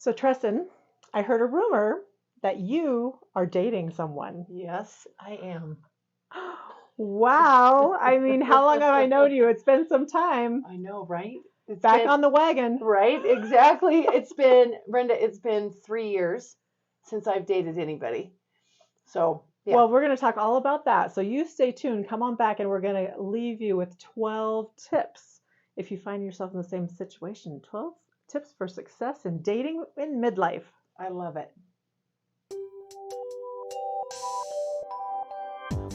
So, Tresson, I heard a rumor that you are dating someone. Yes, I am. Wow. I mean, how long have I known you? It's been some time. I know, right? It's Back been on the wagon. right, exactly. It's been Brenda, it's been 3 years since I've dated anybody. So yeah. Well, we're going to talk all about that. So, you stay tuned. Come on back, and we're going to leave you with 12 tips if you find yourself in the same situation. 12 tips for success in dating in midlife. I love it.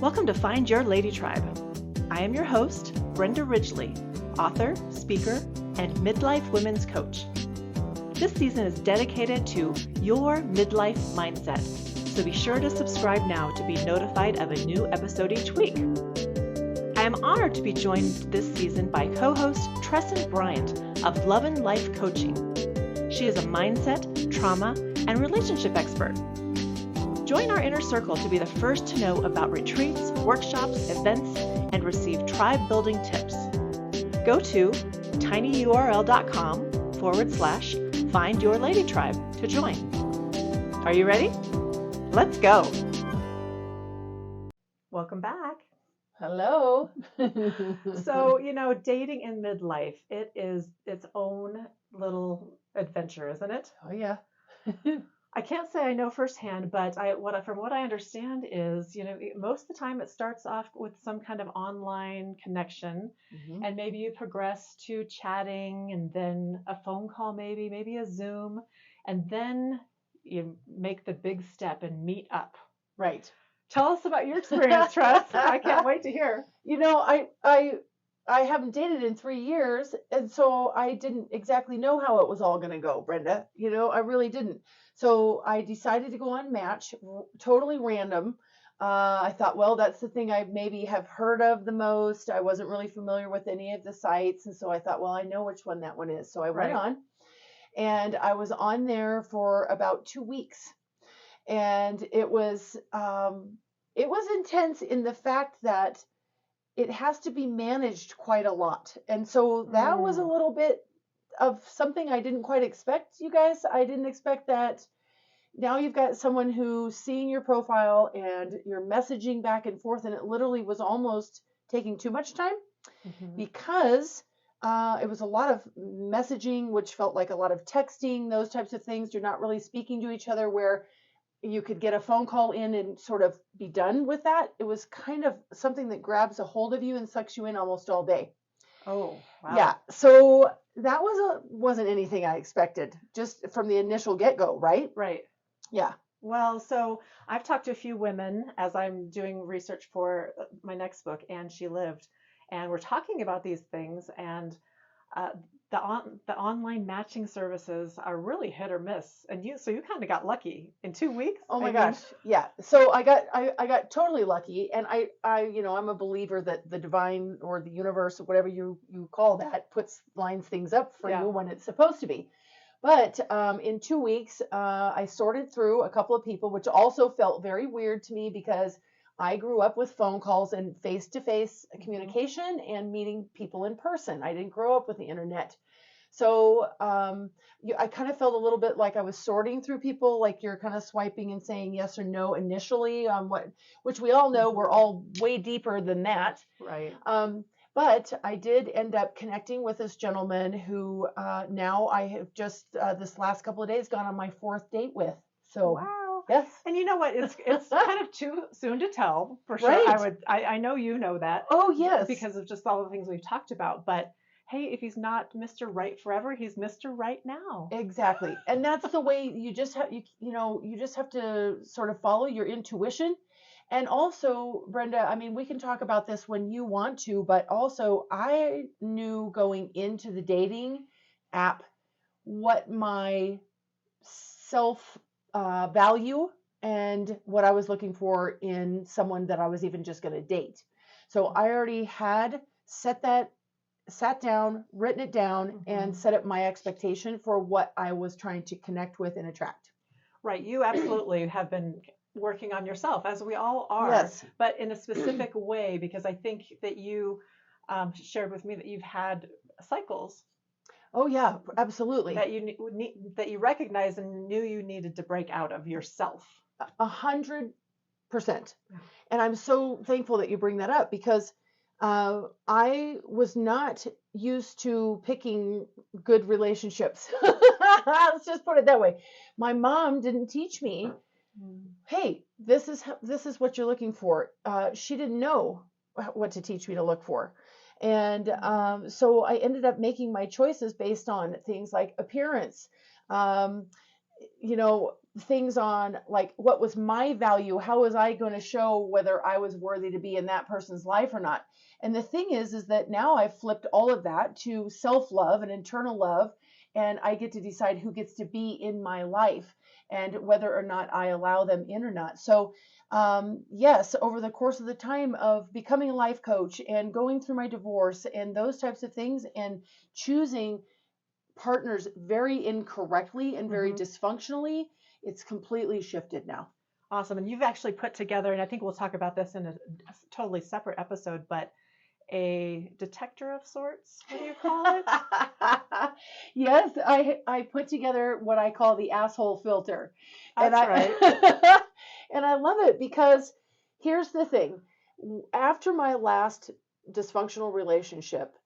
Welcome to Find Your Lady Tribe. I am your host, Brenda Ridgely, author, speaker, and midlife women's coach. This season is dedicated to your midlife mindset, so be sure to subscribe now to be notified of a new episode each week. I am honored to be joined this season by co-host Tresson Bryant of Love and Life Coaching. She is a mindset, trauma, and relationship expert. Join our inner circle to be the first to know about retreats, workshops, events, and receive tribe-building tips. Go to tinyurl.com/Find Your Lady Tribe to join. Are you ready? Let's go. Welcome back. Hello. So, dating in midlife, it is its own little adventure, isn't it? Oh yeah. I can't say I know firsthand, but from what I understand is, most of the time it starts off with some kind of online connection, Mhm. and maybe you progress to chatting, and then a phone call, maybe a Zoom, and then you make the big step and meet up. Right. Tell us about your experience, Tress. I can't wait to hear. I haven't dated in 3 years, and so I didn't exactly know how it was all going to go, Brenda. I really didn't. So I decided to go on Match, totally random. I thought, well, that's the thing I maybe have heard of the most. I wasn't really familiar with any of the sites, and so I thought, well, I know which one that one is. So I went on, and I was on there for about 2 weeks, and it was intense in the fact that it has to be managed quite a lot. And so that was a little bit of something I didn't quite expect, you guys. I didn't expect that. Now you've got someone who's seeing your profile and you're messaging back and forth, and it literally was almost taking too much time because it was a lot of messaging, which felt like a lot of texting, those types of things. You're not really speaking to each other where you could get a phone call in and sort of be done with that. It was kind of something that grabs a hold of you and sucks you in almost all day. Oh, wow. Yeah. So that wasn't anything I expected just from the initial get-go, right? Right. Yeah. Well, so I've talked to a few women as I'm doing research for my next book, And She Lived, and we're talking about these things, and the online matching services are really hit or miss. And you kind of got lucky in 2 weeks. Oh my gosh. Yeah. So I got totally lucky, and I'm a believer that the divine or the universe or whatever you call that lines things up for you when it's supposed to be. But in 2 weeks, I sorted through a couple of people, which also felt very weird to me because I grew up with phone calls and face-to-face communication and meeting people in person. I didn't grow up with the internet. So I kind of felt a little bit like I was sorting through people, like you're kind of swiping and saying yes or no initially on which we all know we're all way deeper than that. Right. But I did end up connecting with this gentleman who now I have just this last couple of days gone on my 4th date with. So wow. Yes. And you know what? It's kind of too soon to tell for sure. Right. I know you know that. Oh yes. Because of just all the things we've talked about. But hey, if he's not Mr. Right forever, he's Mr. Right now. Exactly. And that's the way you just have you just have to sort of follow your intuition. And also, Brenda, I mean, we can talk about this when you want to, but also I knew going into the dating app what my self value and what I was looking for in someone that I was even just going to date. So I already had sat down, written it down, and set up my expectation for what I was trying to connect with and attract. Right. You absolutely have been working on yourself, as we all are, yes. But in a specific way, because I think that you shared with me that you've had cycles. Oh yeah, absolutely. that you that you recognized and knew you needed to break out of yourself. 100%. And I'm so thankful that you bring that up because I was not used to picking good relationships. Let's just put it that way. My mom didn't teach me, hey, this is what you're looking for. She didn't know what to teach me to look for. And so I ended up making my choices based on things like appearance, um, things on like what was my value, how was I going to show whether I was worthy to be in that person's life or not. And the thing is that now I've flipped all of that to self-love and internal love, and I get to decide who gets to be in my life and whether or not I allow them in or not. So yes, over the course of the time of becoming a life coach and going through my divorce and those types of things and choosing partners very incorrectly and very dysfunctionally, it's completely shifted now. Awesome. And you've actually put together, and I think we'll talk about this in a totally separate episode, but a detector of sorts. What do you call it? Yes, I put together what I call the asshole filter. That's right. And I love it because here's the thing. After my last dysfunctional relationship,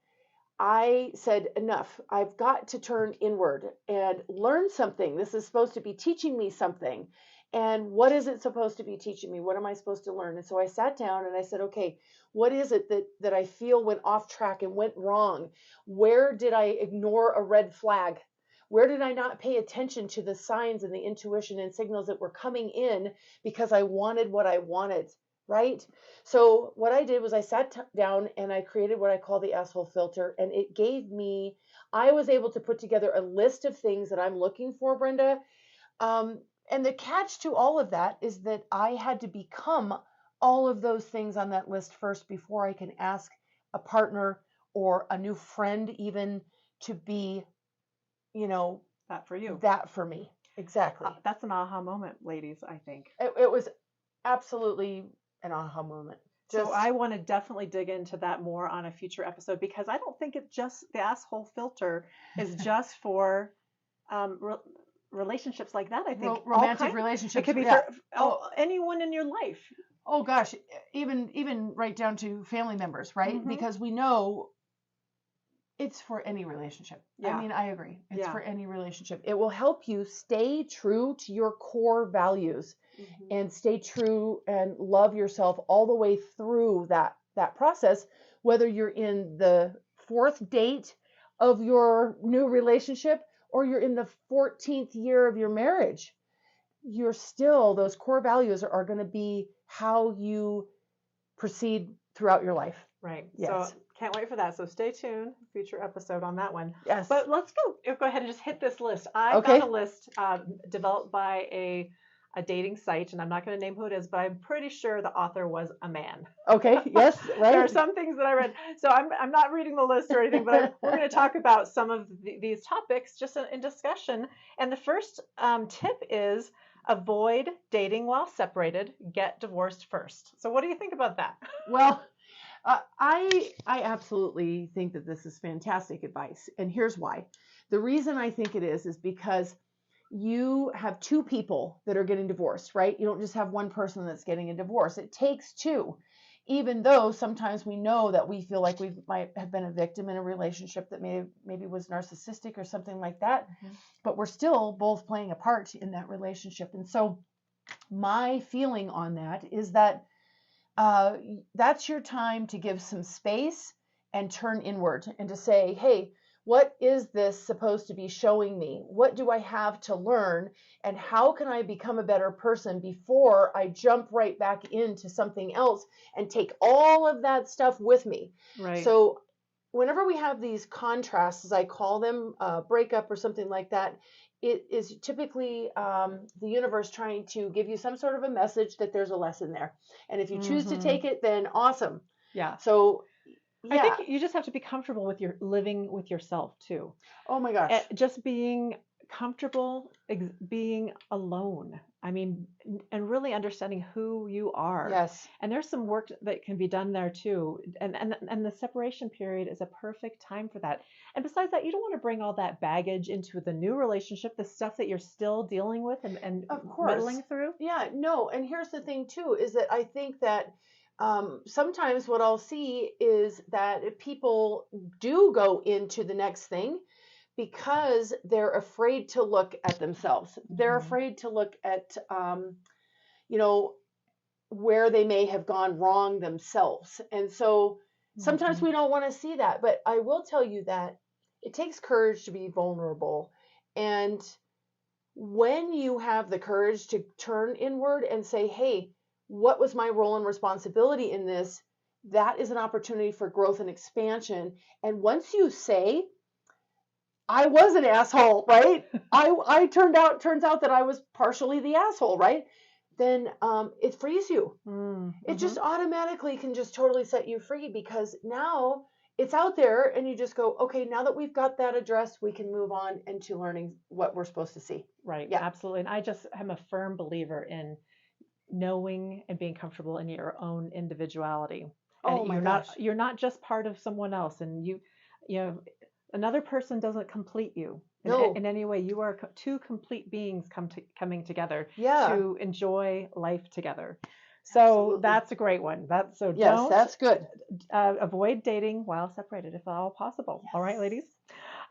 I said, enough. I've got to turn inward and learn something. This is supposed to be teaching me something. And what is it supposed to be teaching me? What am I supposed to learn? And so I sat down and I said, okay, what is it that I feel went off track and went wrong? Where did I ignore a red flag? Where did I not pay attention to the signs and the intuition and signals that were coming in because I wanted what I wanted? Right? So what I did was I sat down and I created what I call the asshole filter, and it gave me, I was able to put together a list of things that I'm looking for, Brenda. And the catch to all of that is that I had to become all of those things on that list first before I can ask a partner or a new friend even to be, that for you. That for me. Exactly. That's an aha moment, ladies, I think. It was absolutely an aha moment. So I want to definitely dig into that more on a future episode because I don't think the asshole filter is just for relationships like that. I think romantic relationships. It could be for anyone in your life. Oh gosh, even right down to family members, right? Because we know it's for any relationship. Yeah. I mean, I agree. It's for any relationship. It will help you stay true to your core values and stay true and love yourself all the way through that process, whether you're in the 4th date of your new relationship or you're in the 14th year of your marriage. You're still, those core values are going to be how you proceed throughout your life. Right. Yes. So can't wait for that. So stay tuned. Future episode on that one. Yes. But let's go ahead and just hit this list. I got a list developed by a dating site, and I'm not going to name who it is, but I'm pretty sure the author was a man. Okay. Yes. Right. There are some things that I read. So I'm not reading the list or anything, but we're going to talk about some of these topics just in discussion. And the first tip is avoid dating while separated. Get divorced first. So what do you think about that? Well, I absolutely think that this is fantastic advice. And here's why. The reason I think it is because you have 2 people that are getting divorced, right? You don't just have one person that's getting a divorce. It takes 2. Even though sometimes we know that we feel like we might have been a victim in a relationship that maybe was narcissistic or something like that, but we're still both playing a part in that relationship. And so my feeling on that is that that's your time to give some space and turn inward and to say, hey, what is this supposed to be showing me? What do I have to learn? And how can I become a better person before I jump right back into something else and take all of that stuff with me? Right. So whenever we have these contrasts, as I call them, breakup or something like that, it is typically the universe trying to give you some sort of a message that there's a lesson there. And if you choose to take it, then awesome. Yeah. So I think you just have to be comfortable with living with yourself too. Oh my gosh. Just being comfortable being alone. I mean, and really understanding who you are. Yes. And there's some work that can be done there too. And the separation period is a perfect time for that. And besides that, you don't want to bring all that baggage into the new relationship, the stuff that you're still dealing with and Of course. meddling through. Yeah, no. And here's the thing too, is that I think that sometimes what I'll see is that people do go into the next thing because they're afraid to look at themselves. They're afraid to look at, you know, where they may have gone wrong themselves. And so sometimes we don't want to see that. But I will tell you that it takes courage to be vulnerable. And when you have the courage to turn inward and say, hey, what was my role and responsibility in this? That is an opportunity for growth and expansion. And once you say, I was an asshole, right? I turns out that I was partially the asshole, right? Then it frees you. It just automatically can just totally set you free because now it's out there and you just go, okay, now that we've got that addressed, we can move on into learning what we're supposed to see. Right. Yeah. Absolutely. And I just am a firm believer in knowing and being comfortable in your own individuality. And Oh my gosh. You're not just part of someone else, and you know, another person doesn't complete you in any way. You are two complete beings coming together to enjoy life together. So Absolutely. that's a great one. Yes, that's good. Avoid dating while separated if at all possible. Yes. All right, ladies.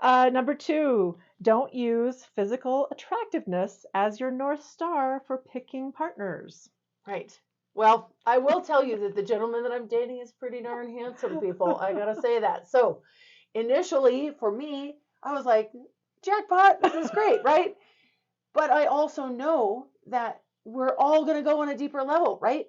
Number 2, don't use physical attractiveness as your North Star for picking partners. Right. Well, I will tell you that the gentleman that I'm dating is pretty darn handsome, people. I gotta say that. So initially, for me, I was like, jackpot, this is great, right? But I also know that we're all going to go on a deeper level, right?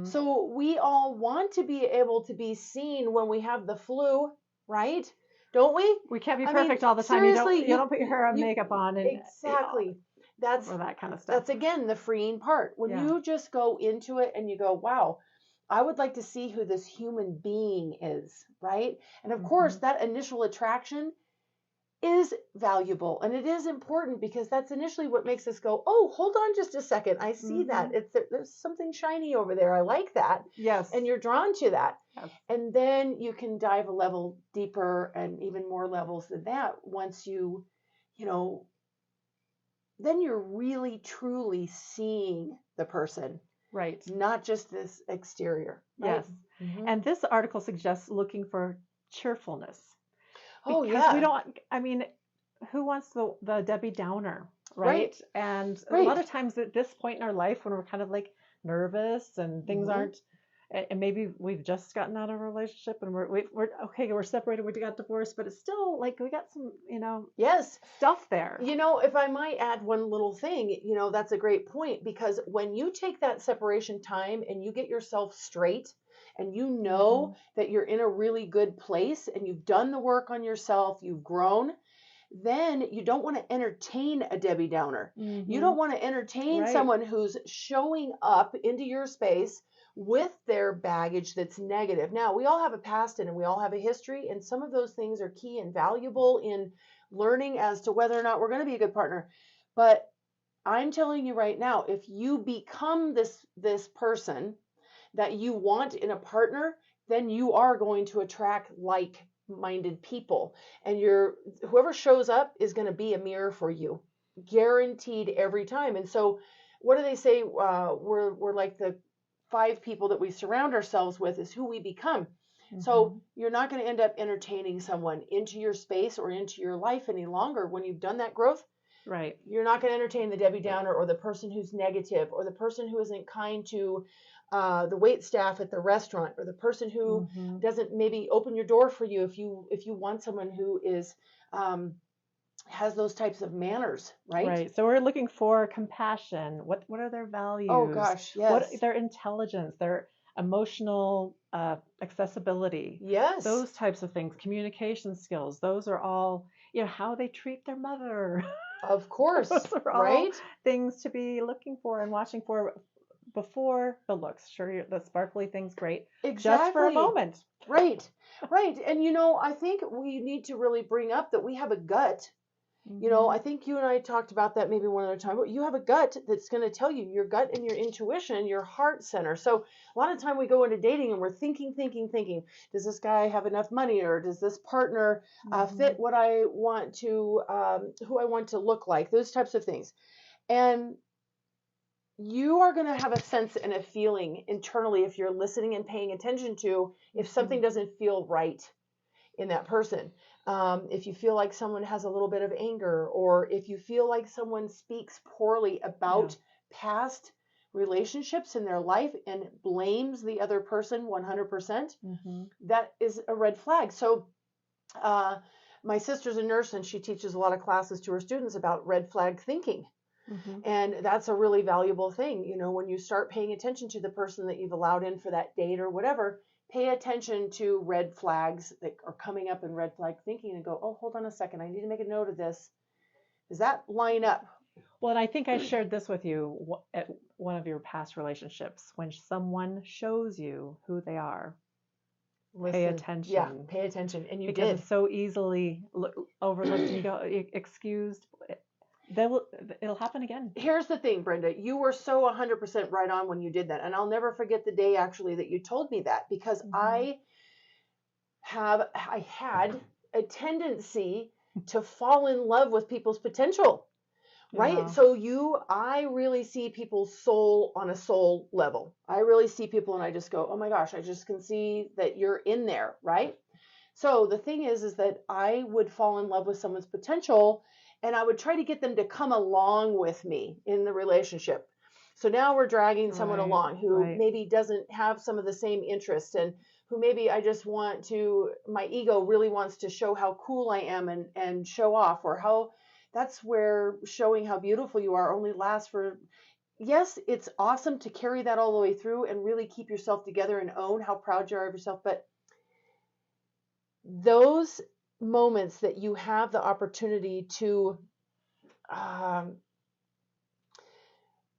So we all want to be able to be seen when we have the flu, right? Don't we? We can't be perfect all the time. Seriously, you don't put your hair and makeup on. And, exactly. That's or that kind of stuff. That's again the freeing part. When you just go into it and you go, wow, I would like to see who this human being is, right? And of course, that initial attraction is valuable and it is important because that's initially what makes us go, oh, hold on just a second. I see that. There's something shiny over there. I like that. Yes. And you're drawn to that. Yes. And then you can dive a level deeper and even more levels than that once you know, then you're really truly seeing the person. Right. Not just this exterior. Right? Yes. And this article suggests looking for cheerfulness. Oh, because we don't, I mean, who wants the Debbie Downer, right? And a lot of times at this point in our life when we're kind of like nervous and things aren't, and maybe we've just gotten out of a relationship and we're separated, we got divorced, but it's still like we got some, stuff there. If I might add one little thing, that's a great point because when you take that separation time and you get yourself straight, and you know that you're in a really good place and you've done the work on yourself, you've grown, then you don't want to entertain a Debbie Downer. You don't want to entertain someone who's showing up into your space with their baggage that's negative. Now, we all have a past and we all have a history, and some of those things are key and valuable in learning as to whether or not we're going to be a good partner. But I'm telling you right now, if you become this person that you want in a partner, then you are going to attract like-minded people. And whoever shows up is going to be a mirror for you, guaranteed every time. And so what do they say? We're like the 5 people that we surround ourselves with is who we become. So you're not going to end up entertaining someone into your space or into your life any longer when you've done that growth. Right. You're not going to entertain the Debbie Downer or the person who's negative or the person who isn't kind to the wait staff at the restaurant or the person who doesn't maybe open your door for you if you want someone who is has those types of manners, right? Right. So we're looking for compassion. What are their values? Oh gosh, yes. What their intelligence, their emotional accessibility. Yes. Those types of things, communication skills. Those are all, how they treat their mother. Of course. Those are all things to be looking for and watching for before the looks. Sure, the sparkly thing's great. Exactly. Just for a moment. Right. And I think we need to really bring up that we have a gut You know, I think you and I talked about that maybe one other time, but you have a gut that's going to tell you, your gut and your intuition, your heart center. So a lot of time we go into dating and we're thinking, does this guy have enough money, or does this partner fit what I want to, who I want to look like, those types of things. And you are going to have a sense and a feeling internally, if you're listening and paying attention to, if something doesn't feel right in that person. If you feel like someone has a little bit of anger, or if you feel like someone speaks poorly about past relationships in their life and blames the other person 100%, that is a red flag. So my sister's a nurse, and she teaches a lot of classes to her students about red flag thinking. And that's a really valuable thing. You know, when you start paying attention to the person that you've allowed in for that date or whatever, pay attention to red flags that are coming up in red flag thinking, and go, oh, hold on a second, I need to make a note of this. Does that line up? Well, and I think I shared this with you at one of your past relationships. When someone shows you who they are, pay attention. Yeah, pay attention. And you because it's so easily overlooked, and you go, excused. It'll happen again. Here's the thing, Brenda. You were so 100% right on when you did that. And I'll never forget the day actually that you told me that, because I had a tendency to fall in love with people's potential. Right? Yeah. So I really see people's soul on a soul level. I really see people and I just go, oh my gosh, I just can see that you're in there. Right? So the thing is that I would fall in love with someone's potential, and I would try to get them to come along with me in the relationship. So now we're dragging someone along who maybe doesn't have some of the same interests, and who maybe I just want to, my ego really wants to show how cool I am and show off, or how, that's where showing how beautiful you are only lasts for, yes, it's awesome to carry that all the way through and really keep yourself together and own how proud you are of yourself. But those moments that you have the opportunity to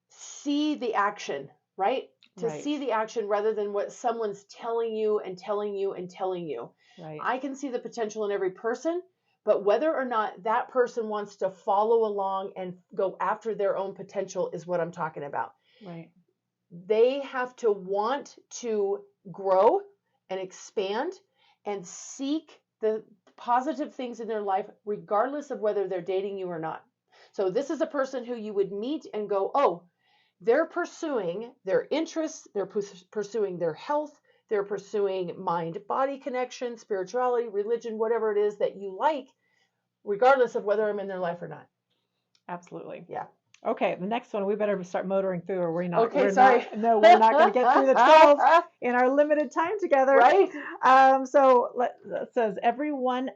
see the action, right? To see the action rather than what someone's telling you and telling you and telling you. Right. I can see the potential in every person, but whether or not that person wants to follow along and go after their own potential is what I'm talking about. Right. They have to want to grow and expand and seek the positive things in their life, regardless of whether they're dating you or not. So this is a person who you would meet and go, oh, they're pursuing their interests, they're pursuing their health, they're pursuing mind-body connection, spirituality, religion, whatever it is that you like, regardless of whether I'm in their life or not. Absolutely. Yeah. Okay, the next one, we better start motoring through, or we're not. Okay, we're sorry. We're not going to get through the 12 in our limited time together. Right. So it says everyone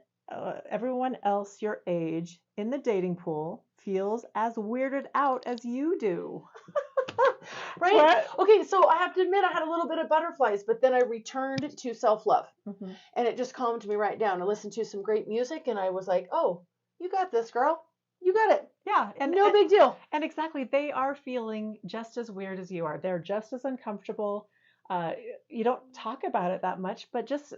else your age in the dating pool feels as weirded out as you do. Right. What? Okay, so I have to admit I had a little bit of butterflies, but then I returned to self-love. And it just calmed me right down. I listened to some great music and I was like, oh, you got this, girl. You got it. Yeah. And no big deal. And exactly. They are feeling just as weird as you are. They're just as uncomfortable. You don't talk about it that much, but just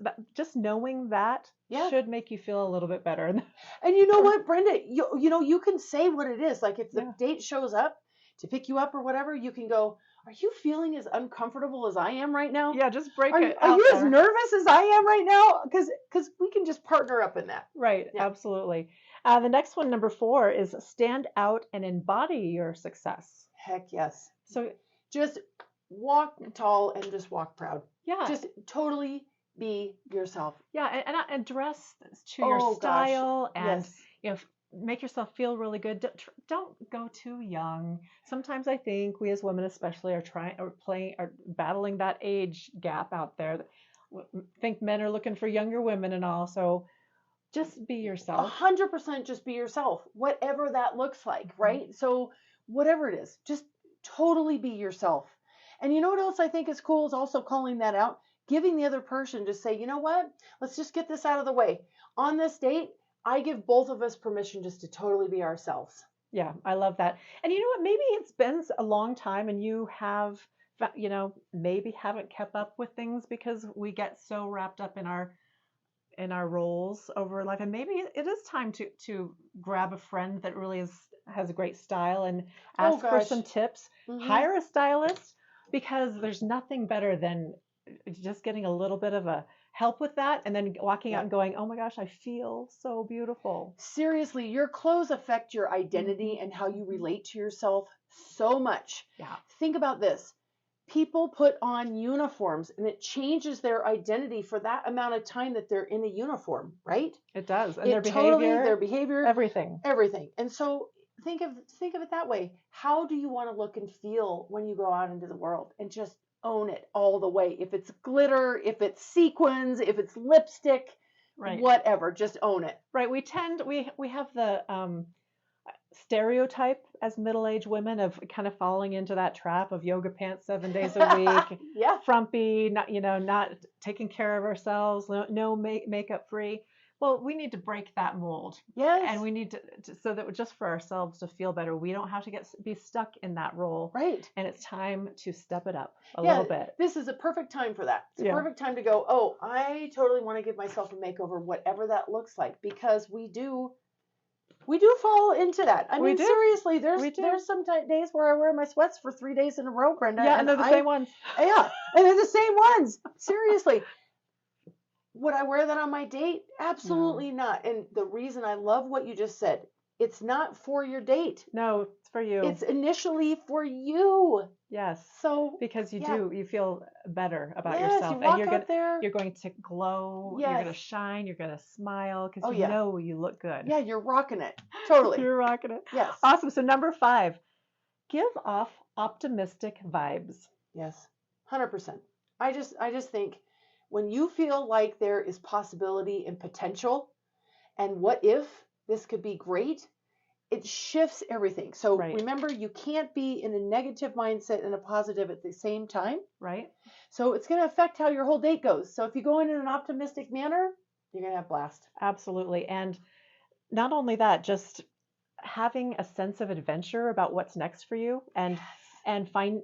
knowing that should make you feel a little bit better. And you know what, Brenda, you know, you can say what it is. Like if the date shows up to pick you up or whatever, you can go, are you feeling as uncomfortable as I am right now? Yeah, just break it. Are you as nervous as I am right now? Because we can just partner up in that. Right. Yeah. Absolutely. The next one, number 4, is stand out and embody your success. Heck yes. So just walk tall and just walk proud. Yeah. Just totally be yourself. Yeah. And dress to your style. Gosh. And, you know, make yourself feel really good. Don't go too young. Sometimes I think we as women especially are battling that age gap out there. Think men are looking for younger women and all. So just be yourself. 100% just be yourself, whatever that looks like, right? So whatever it is, just totally be yourself. And you know what else I think is cool is also calling that out, giving the other person to say, you know what, let's just get this out of the way. On this date, I give both of us permission just to totally be ourselves. Yeah, I love that. And you know what, maybe it's been a long time and you have, you know, maybe haven't kept up with things because we get so wrapped up in our in our roles over life, and maybe it is time to grab a friend that really has great style and Oh ask for gosh. some tips. Mhm. Hire a stylist, because there's nothing better than just getting a little bit of a help with that, and then walking out Yeah. and going, oh my gosh, I feel so beautiful. Seriously, your clothes affect your identity Mhm. and how you relate to yourself so much. Yeah. Think about this. People put on uniforms and it changes their identity for that amount of time that they're in a uniform, right? It does. And It totally, their behavior, everything. everything. And so think of it that way. How do you want to look and feel when you go out into the world, and just own it all the way? If it's glitter, if it's sequins, if it's lipstick, Right. whatever, just own it. Right. We have the stereotype as middle-aged women of kind of falling into that trap of yoga pants 7 days a week, Yeah. frumpy, not taking care of ourselves, no makeup free. Well, we need to break that mold. Yes. And we need to so that just for ourselves to feel better, we don't have to be stuck in that role. Right. And it's time to step it up a Yeah, little bit. this is a perfect time for that. It's a Yeah. perfect time to go, oh, I totally want to give myself a makeover, whatever that looks like, because we do fall into that. I We mean, do. seriously, We do. there's some days where I wear my sweats for 3 days in a row, Brenda. Yeah, and they're the same ones. Yeah, and they're the same ones. Seriously. Would I wear that on my date? Absolutely not. And the reason I love what you just said, it's not for your date. No, it's for you. It's initially for you. Yes. So because yeah. you feel better about Yes, yourself, you walk and out there. you're going to glow. Yes. You're going to shine. You're going to smile because Oh, you yeah. know you look good. Yeah, you're rocking it. Totally. You're rocking it. Yes. Awesome. So number 5, give off optimistic vibes. Yes. 100%. I just think when you feel like there is possibility and potential, and what if this could be great, it shifts everything. So Right. remember, you can't be in a negative mindset and a positive at the same time. Right. So it's going to affect how your whole date goes. So if you go in an optimistic manner, you're going to have a blast. Absolutely. And not only that, just having a sense of adventure about what's next for you, and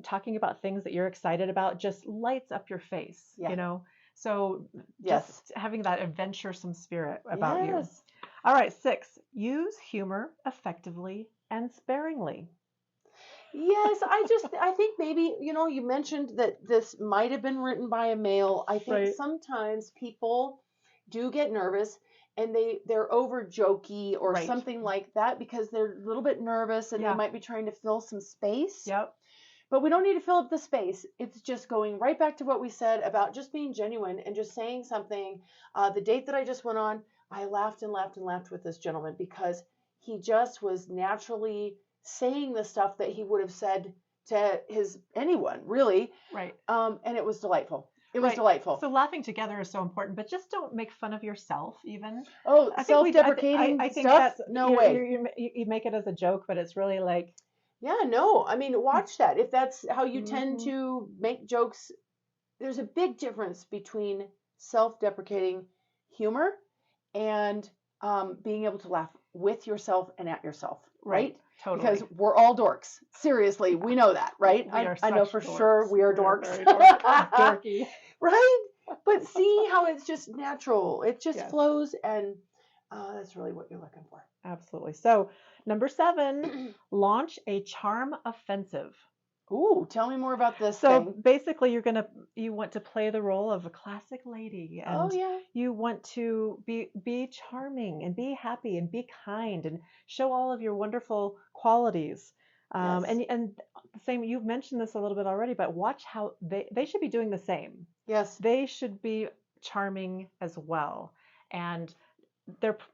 talking about things that you're excited about just lights up your face. Yeah. So Yes. just having that adventuresome spirit about you. Yes. All right, 6, use humor effectively and sparingly. Yes, I think maybe, you mentioned that this might have been written by a male. I think Right. sometimes people do get nervous and they're over jokey or Right. something like that because they're a little bit nervous and Yeah. they might be trying to fill some space. Yep. But we don't need to fill up the space. It's just going right back to what we said about just being genuine and just saying something. The date that I just went on, I laughed and laughed and laughed with this gentleman because he just was naturally saying the stuff that he would have said to anyone, really. Right. And it was delightful. It was Right. delightful. So laughing together is so important, but just don't make fun of yourself even. Oh, I think self-deprecating I think stuff? that's No way. You make it as a joke, but it's really like, Yeah, no. I mean, watch that. If that's how you tend Mhm. to make jokes, there's a big difference between self-deprecating humor and being able to laugh with yourself and at yourself, right? Totally. Because we're all dorks. Seriously, we know that, right? We are I know such for dorks. sure we are We're dorks. very dorky. Right? But see how it's just natural. It just Yes. flows, and that's really what you're looking for. Absolutely. So number 7, launch a charm offensive. Ooh, tell me more about this So thing. basically, you want to play the role of a classic lady, and Oh, yeah. you want to be charming and be happy and be kind and show all of your wonderful qualities. Yes. And the same, you've mentioned this a little bit already, but watch how they should be doing the same. Yes. They should be charming as well, and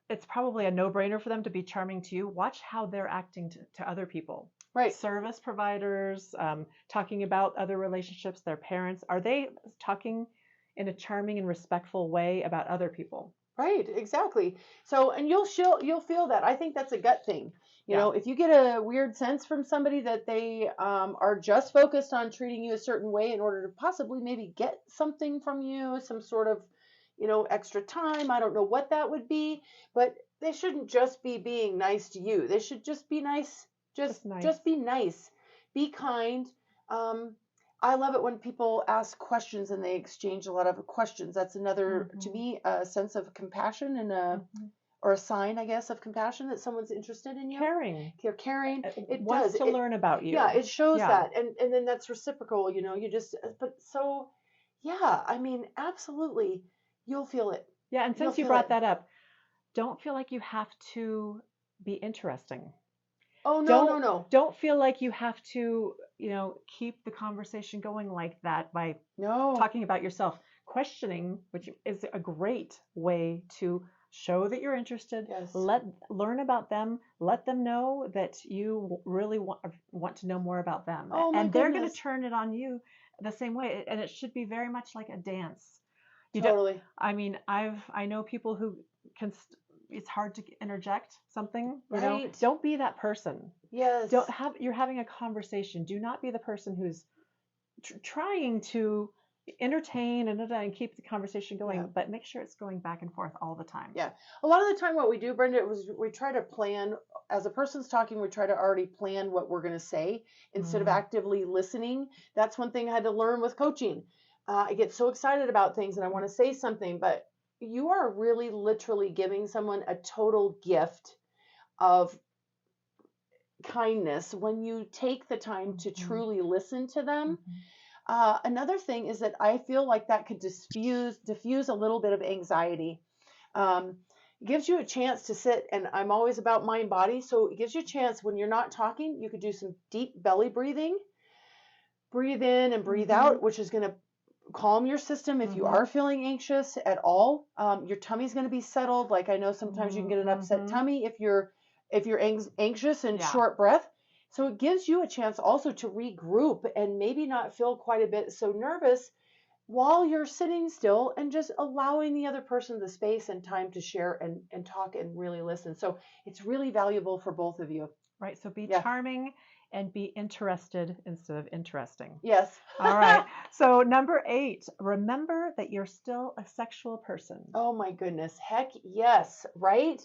it's probably a no-brainer for them to be charming to you. Watch how they're acting to other people. Right. Service providers, talking about other relationships, their parents. Are they talking in a charming and respectful way about other people? Right, exactly. So, and you'll feel that. I think that's a gut thing. You Yeah. know, if you get a weird sense from somebody that they are just focused on treating you a certain way in order to possibly maybe get something from you, some sort of, extra time. I don't know what that would be, but they shouldn't just be being nice to you. They should just be nice. Just nice. Just be nice. Be kind. I love it when people ask questions and they exchange a lot of questions. That's another, to me, a sense of compassion and or a sign, I guess, of compassion that someone's interested in you. Caring. You're caring. It wants does. to learn about you. Yeah, it shows Yeah. that. And then that's reciprocal, you just, but so, yeah, I mean, absolutely, you'll feel it. Yeah, and since you brought that up, don't feel like you have to be interesting. Oh, no. Don't feel like you have to, keep the conversation going like that by talking about yourself. Questioning, which is a great way to show that you're interested. Yes. Learn about them. Let them know that you really want to know more about them. Oh, my and they're going goodness. to turn it on you the same way. And it should be very much like a dance. Totally. I mean, I know people who can. It's hard to interject something. Right. Don't be that person. Yes. You're having a conversation. Do not be the person who's trying to entertain and keep the conversation going, but make sure it's going back and forth all the time. Yeah. A lot of the time what we do, Brenda, we try to plan, as a person's talking, we try to already plan what we're going to say instead of actively listening. That's one thing I had to learn with coaching. I get so excited about things and I want to say something, but you are really literally giving someone a total gift of kindness when you take the time to truly listen to them. Another thing is that I feel like that could diffuse a little bit of anxiety. It gives you a chance to sit, and I'm always about mind body, so it gives you a chance when you're not talking, you could do some deep belly breathing. Breathe in and breathe out, which is going to calm your system if you are feeling anxious at all. Your tummy's going to be settled. Like I know sometimes you can get an upset tummy if you're anxious and short breath. So it gives you a chance also to regroup and maybe not feel quite a bit so nervous while you're sitting still and just allowing the other person the space and time to share and talk and really listen. So it's really valuable for both of you. Right. So be charming and be interested instead of interesting. Yes. All right. So number 8, remember that you're still a sexual person. Oh my goodness. Heck yes. Right?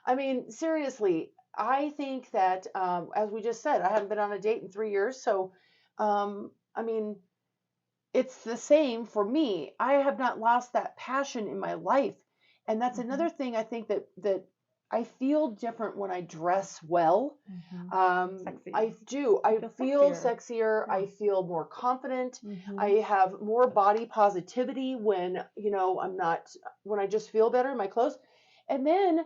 I mean, seriously, I think that, as we just said, I haven't been on a date in 3 years. So, I mean, it's the same for me. I have not lost that passion in my life. And that's another thing I think that I feel different when I dress well. Sexy. I do. I feel sexier. I feel more confident. I have more body positivity when, when I just feel better in my clothes. And then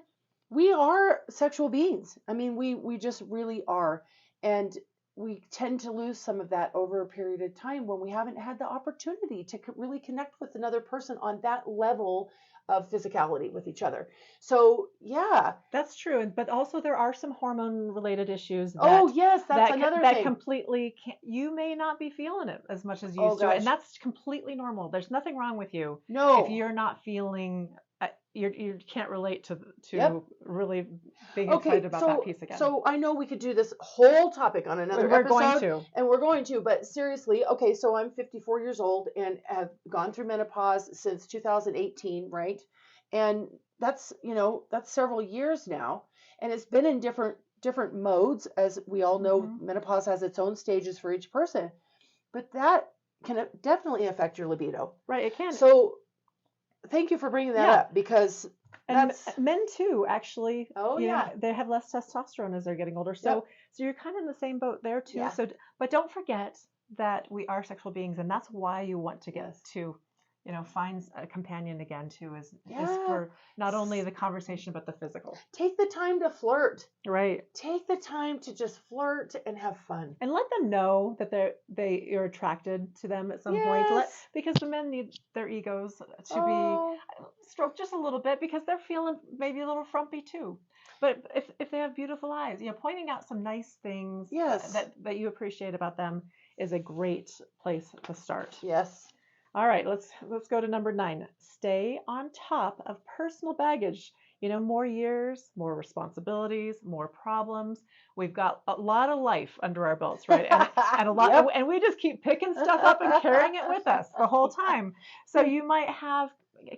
we are sexual beings. I mean, we just really are. And we tend to lose some of that over a period of time when we haven't had the opportunity to really connect with another person on that level of physicality with each other. So yeah, that's true. But also there are some hormone related issues. That's another thing. That completely you may not be feeling it as much as you used to, and that's completely normal. There's nothing wrong with you. No, if you're not feeling. You can't relate to really being excited about that piece again. So I know we could do this whole topic on another episode. We're going to, but seriously, okay, so I'm 54 years old and have gone through menopause since 2018, right? And that's several years now, and it's been in different modes, as we all know. Menopause has its own stages for each person, but that can definitely affect your libido. Right, it can. So thank you for bringing that up, because men too, actually. Oh they have less testosterone as they're getting older. So you're kind of in the same boat there too. So, but don't forget that we are sexual beings, and that's why you want to get to, find a companion again too. Is for not only the conversation but the physical. Take the time to flirt. Right. Take the time to just flirt and have fun, and let them know that you're attracted to them at some point. Because the men need their egos to be stroked just a little bit, because they're feeling maybe a little frumpy too. But if they have beautiful eyes, pointing out some nice things that you appreciate about them is a great place to start. Yes. All right, let's go to number 9. Stay on top of personal baggage. More years, more responsibilities, more problems. We've got a lot of life under our belts, right? And a lot, and we just keep picking stuff up and carrying it with us the whole time. So you might have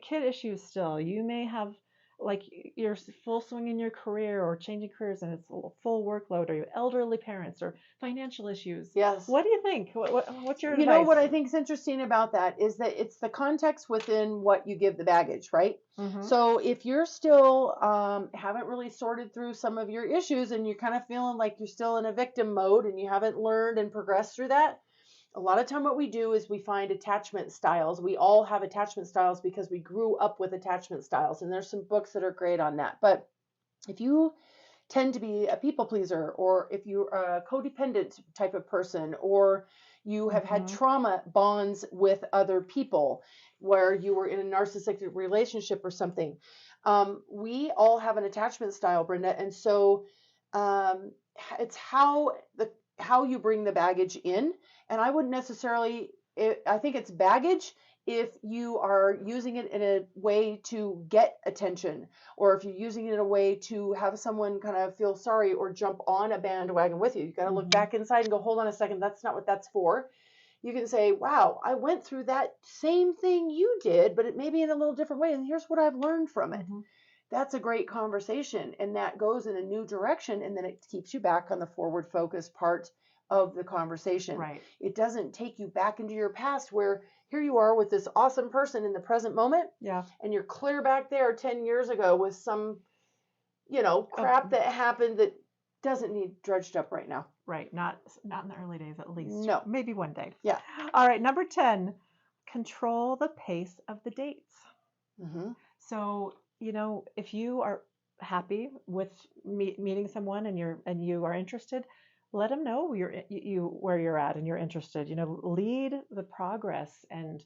kid issues still. You may have like you're full swing in your career or changing careers and it's a full workload, or you elderly parents or financial issues. Yes. What do you think? What's your advice? You know what I think is interesting about that is that it's the context within what you give the baggage, right? Mm-hmm. So if you're still haven't really sorted through some of your issues and you're kind of feeling like you're still in a victim mode and you haven't learned and progressed through that, a lot of time what we do is we find attachment styles. We all have attachment styles because we grew up with attachment styles, and there's some books that are great on that. But if you tend to be a people pleaser, or if you're a codependent type of person, or you have had trauma bonds with other people where you were in a narcissistic relationship or something, we all have an attachment style, Brenda. And so it's how you bring the baggage in. And I wouldn't necessarily, I think it's baggage if you are using it in a way to get attention, or if you're using it in a way to have someone kind of feel sorry or jump on a bandwagon with you. You got to look back inside and go, hold on a second, that's not what that's for. You can say, wow, I went through that same thing you did, but it may be in a little different way, and here's what I've learned from it. That's a great conversation, and that goes in a new direction, and then it keeps you back on the forward focus part of the conversation. Right. It doesn't take you back into your past where here you are with this awesome person in the present moment. Yeah. And you're clear back there 10 years ago with some, crap that happened that doesn't need dredged up right now. Right. Not in the early days, at least. No. Maybe one day. Yeah. All right. Number 10, control the pace of the dates. So, if you are happy with meeting someone and you are interested, let them know where you're at and you're interested. Lead the progress and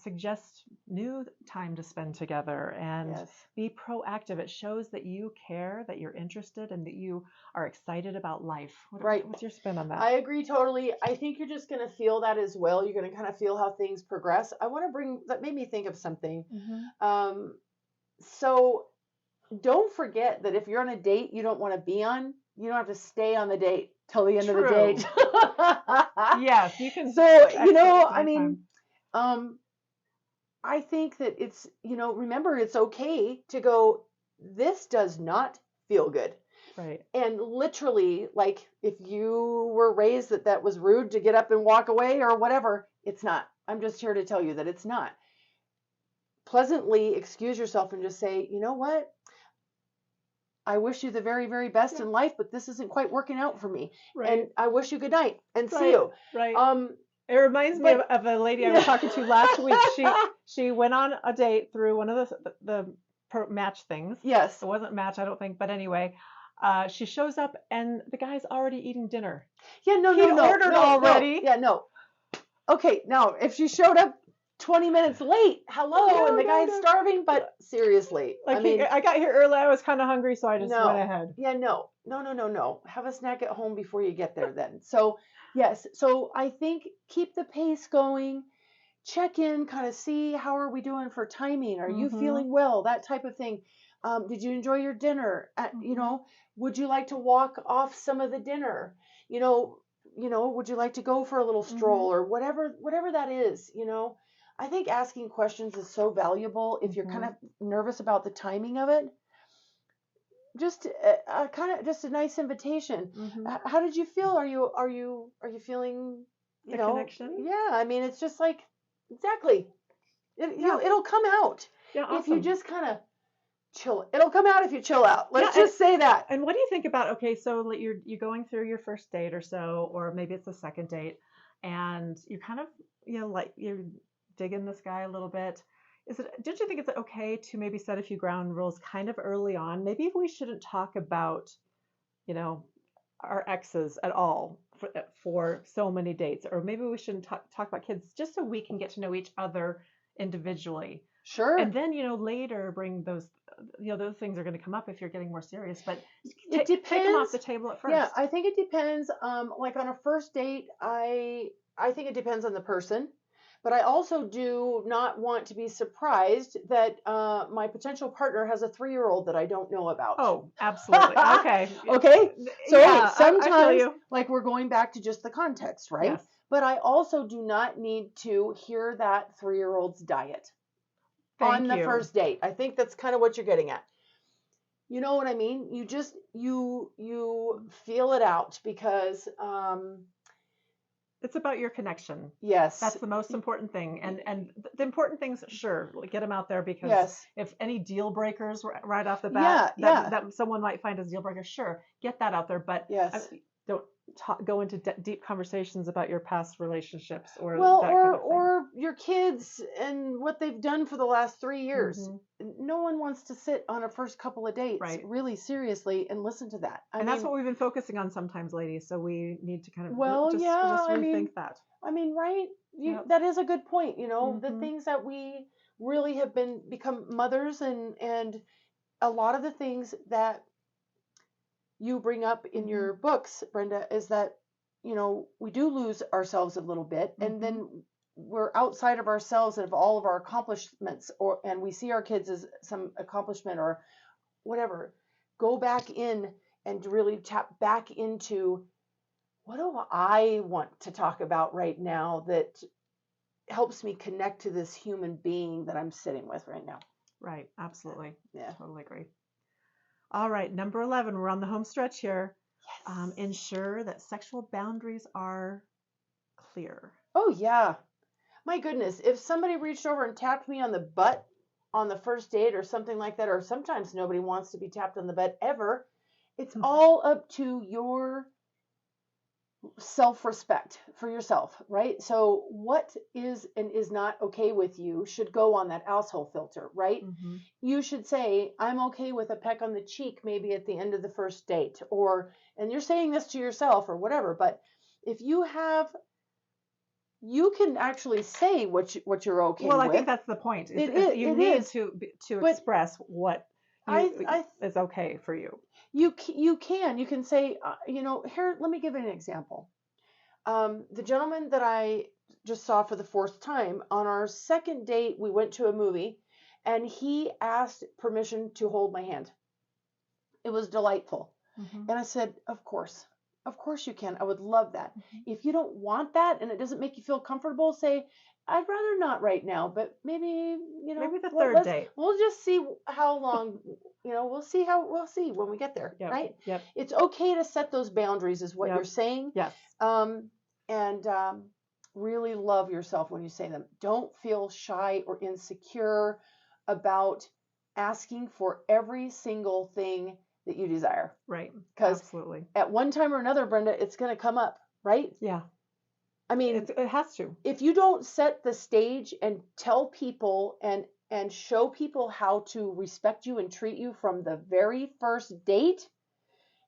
suggest new time to spend together and be proactive. It shows that you care, that you're interested, and that you are excited about life. What's your spin on that? I agree totally. I think you're just going to feel that as well. You're going to kind of feel how things progress. That made me think of something. So don't forget that if you're on a date you don't want to be on, you don't have to stay on the date till the end of the date. Yes, you can. So, I think that it's, remember, it's okay to go, this does not feel good. Right. And literally, like, if you were raised that was rude to get up and walk away or whatever, it's not. I'm just here to tell you that it's not. Pleasantly excuse yourself and just say, you know what? I wish you the very, very best in life, but this isn't quite working out for me. Right. And I wish you good night and see you. Right. It reminds me of a lady I was talking to last week. She went on a date through one of the match things. Yes. It wasn't match, I don't think, but anyway, she shows up and the guy's already eating dinner. Yeah, no, ordered already. No. Yeah, no. Okay, now if she showed up 20 minutes late, and the guy's starving, but seriously. I got here early, I was kind of hungry, so I just went ahead. Yeah, no. Have a snack at home before you get there then. So, yes. So I think keep the pace going, check in, kind of see how are we doing for timing? Are you feeling well? That type of thing. Did you enjoy your dinner? Would you like to walk off some of the dinner? Would you like to go for a little stroll or whatever that is, I think asking questions is so valuable if you're kind of nervous about the timing of it. Just just a nice invitation. How did you feel? Are you feeling the connection? Yeah, it's just like exactly. It'll come out if you just kind of chill. It'll come out if you chill out. Let's just say that. And what do you think about? Okay, so you're going through your first date or so, or maybe it's the second date, and you kind of you're digging this guy a little bit. Don't you think it's okay to maybe set a few ground rules kind of early on? Maybe we shouldn't talk about, our exes at all for so many dates, or maybe we shouldn't talk about kids, just so we can get to know each other individually. Sure. And then, later bring those, those things are going to come up if you're getting more serious, but it depends. Take them off the table at first. Yeah, I think it depends. Like on a first date, I think it depends on the person. But I also do not want to be surprised that my potential partner has a 3-year-old that I don't know about. Oh, absolutely. Okay. Okay. So sometimes, like we're going back to just the context, right? Yes. But I also do not need to hear that 3-year-old's diet on the first date. I think that's kind of what you're getting at. You know what I mean? You just you feel it out because It's about your connection. yes. That's the most important thing. And the important things, sure, get them out there, because Yes. if any deal breakers right off the bat that someone might find as deal breaker, sure, get that out there. But yes. Don't go into deep conversations about your past relationships or well, that kind of thing. or your kids and what they've done for the last 3 years. Mm-hmm. No one wants to sit on a first couple of dates really seriously and listen to that. I mean, that's what we've been focusing on sometimes, ladies. So we need to kind of just I rethink mean, that. I mean, right? That is a good point. You know, Mm-hmm. the things that we really have become mothers, and a lot of the things that you bring up in your books, Brenda, is that, you know, we do lose ourselves a little bit, and then we're outside of ourselves and of all of our accomplishments, and we see our kids as some accomplishment or whatever. Go back in and really tap back into, what do I want to talk about right now that helps me connect to this human being that I'm sitting with right now? Right. Absolutely. Yeah. Totally agree. All right. Number 11. We're on the home stretch here. Yes. Ensure that sexual boundaries are clear. Oh, yeah. My goodness. If somebody reached over and tapped me on the butt on the first date or something like that, or sometimes nobody wants to be tapped on the butt ever, it's all up to your self-respect for yourself, right? So what is and is not okay with you should go on that asshole filter, right? You should say, I'm okay with a peck on the cheek maybe at the end of the first date, and you're saying this to yourself or whatever. But if you can actually say what you're okay with. Well, I think that's the point. You need to express what is okay for you. You can say, here, let me give an example. The gentleman that I just saw for the 4th time, on our second date, we went to a movie, and he asked permission to hold my hand. It was delightful. And I said, of course you can. I would love that. If you don't want that and it doesn't make you feel comfortable, say, I'd rather not right now, but maybe, maybe the third date. We'll just see how long, we'll see when we get there, right? Yep. It's okay to set those boundaries is what you're saying. Yes. And really love yourself when you say them. Don't feel shy or insecure about asking for every single thing that you desire. Right. Because absolutely, at one time or another, Brenda, it's going to come up, right? Yeah. I mean, it has to. If you don't set the stage and tell people and show people how to respect you and treat you from the very first date,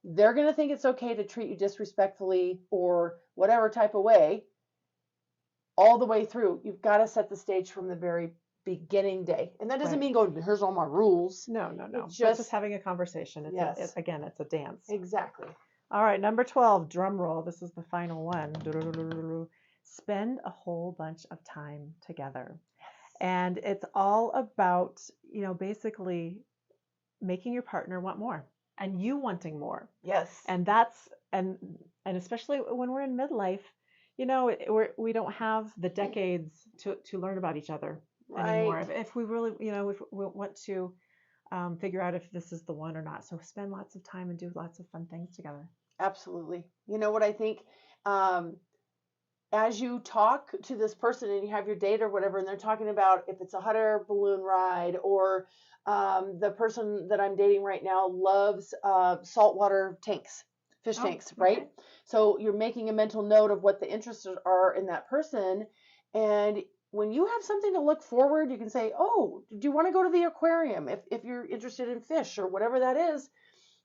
they're going to think it's okay to treat you disrespectfully or whatever type of way all the way through. You've got to set the stage from the very beginning day. And that doesn't mean go, here's all my rules. No. It's just having a conversation. It's a dance. Exactly. All right, number 12, drum roll. This is the final one. Spend a whole bunch of time together. And it's all about, basically making your partner want more and you wanting more. Yes. And and especially when we're in midlife, we don't have the decades to learn about each other anymore. If we really, if we want to figure out if this is the one or not. So spend lots of time and do lots of fun things together. Absolutely. You know what I think? As you talk to this person and you have your date or whatever, and they're talking about if it's a hot air balloon ride, or the person that I'm dating right now loves saltwater tanks, fish tanks, right? Okay. So you're making a mental note of what the interests are in that person. And when you have something to look forward, you can say, oh, do you want to go to the aquarium? If you're interested in fish or whatever that is,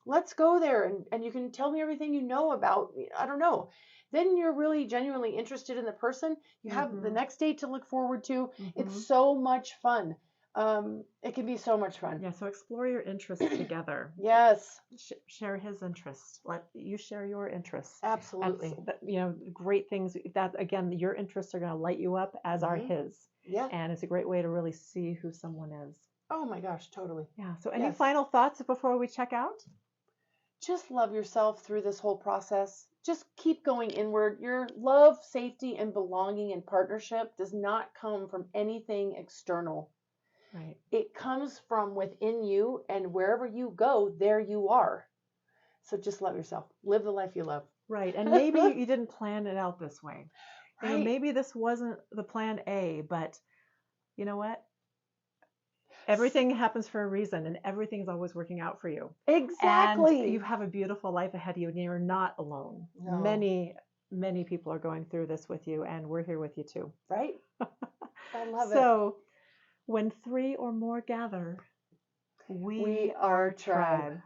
let's go there. And you can tell me everything you know about, I don't know. Then you're really genuinely interested in the person. You have the next date to look forward to. It's so much fun. It can be so much fun. Yeah, so explore your interests together. Yes. Share his interests. Let you share your interests. Absolutely. Great things that, again, your interests are going to light you up, as are his. Yeah. And it's a great way to really see who someone is. Oh my gosh, totally. Yeah. So any final thoughts before we check out? Just love yourself through this whole process. Just keep going inward. Your love, safety, and belonging and partnership does not come from anything external. Right. It comes from within you, and wherever you go, there you are. So just love yourself. Live the life you love. Right. And maybe you didn't plan it out this way. You know, Right. maybe this wasn't the plan A, but you know what? Everything happens for a reason, and everything's always working out for you. Exactly. And you have a beautiful life ahead of you, and you're not alone. No. Many people are going through this with you, and we're here with you too. Right? I love it. So, when 3 or more gather, we are tribe.